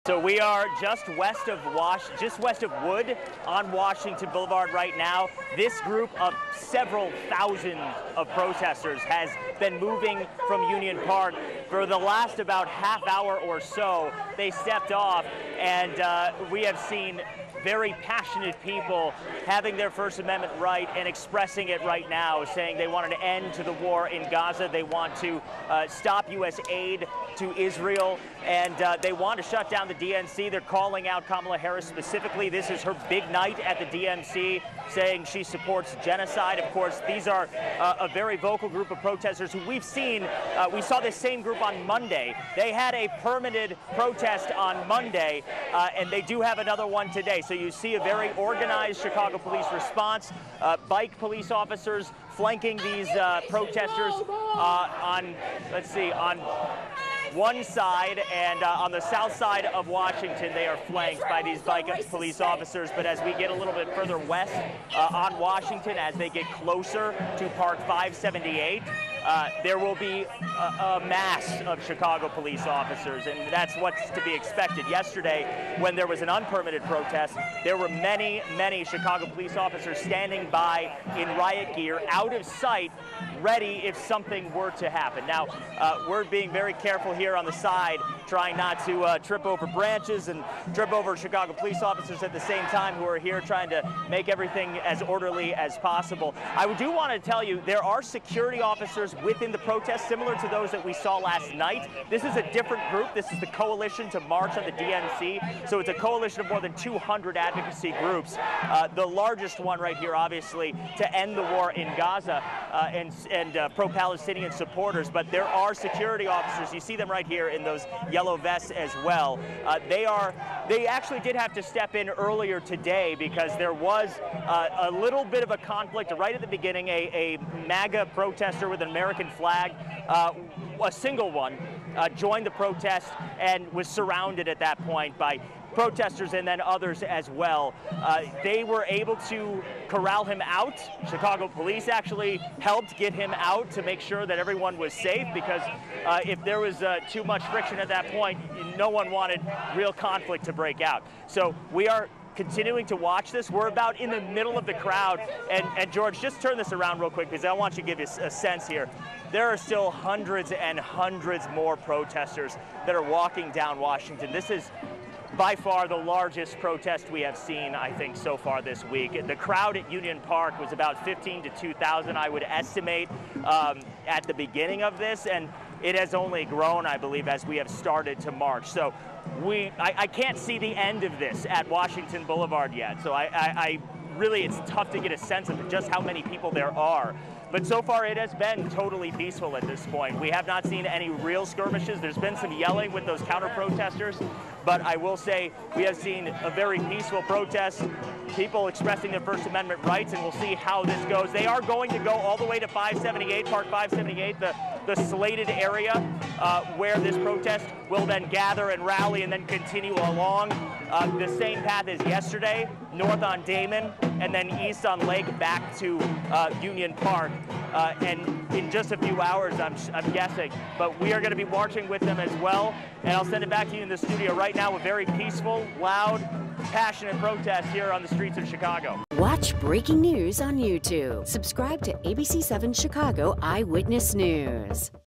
So we are just west of Wood on Washington Boulevard right now. This group of several thousand of protesters has been moving from Union Park for the last about half hour or so. They stepped off, and we have seen very passionate people having their First Amendment right and expressing it right now, saying they want an end to the war in Gaza. They want to stop U.S. aid to Israel, and they want to shut down the DNC. They're calling out Kamala Harris specifically. This is her big night at the DNC, saying she supports genocide. Of course, these are a very vocal group of protesters who we've seen. We saw this same group on Monday. They had a permitted protest on Monday, and they do have another one today. So you see a very organized Chicago police response, bike police officers flanking these protesters on one side, and on the south side of Washington, they are flanked by these bike police officers. But as we get a little bit further west on Washington, as they get closer to Park 578, there will be a mass of Chicago police officers, and that's what's to be expected. Yesterday, when there was an unpermitted protest, there were many, many Chicago police officers standing by in riot gear, out of sight, ready if something were to happen. Now, we're being very careful here on the side, trying not to trip over branches and trip over Chicago police officers at the same time, who are here trying to make everything as orderly as possible. I do want to tell you, there are security officers within the protest, similar to those that we saw last night. This is a different group. This is the Coalition to March on the DNC. So it's a coalition of more than 200 advocacy groups. The largest one right here, obviously, to end the war in Gaza and pro-Palestinian supporters. But there are security officers. You see them right here in those yellow vests as well. They actually did have to step in earlier today because there was a little bit of a conflict right at the beginning. A MAGA protester with an American flag, a single one, joined the protest and was surrounded at that point by protesters and then others as well. They were able to corral him out. Chicago police actually helped get him out to make sure that everyone was safe, because if there was too much friction at that point, no one wanted real conflict to break out. So we are continuing to watch this. We're about in the middle of the crowd. And George, just turn this around real quick, because I want you to give you a sense here. There are still hundreds and hundreds more protesters that are walking down Washington. This is by far the largest protest we have seen, I think, so far this week. The crowd at Union Park was about 15 to 2,000, I would estimate, at the beginning of this, and it has only grown, I believe, as we have started to march. So I can't see the end of this at Washington Boulevard yet. So it's tough to get a sense of just how many people there are. But so far, it has been totally peaceful at this point. We have not seen any real skirmishes. There's been some yelling with those counter-protesters, but I will say we have seen a very peaceful protest, people expressing their First Amendment rights, and we'll see how this goes. They are going to go all the way to 578, Park 578, the slated area where this protest will then gather and rally and then continue along the same path as yesterday, north on Damon, and then east on Lake back to Union Park. And in just a few hours, I'm guessing. But we are going to be marching with them as well. And I'll send it back to you in the studio right now. A very peaceful, loud, passionate protest here on the streets of Chicago. Watch breaking news on YouTube. Subscribe to ABC7 Chicago Eyewitness News.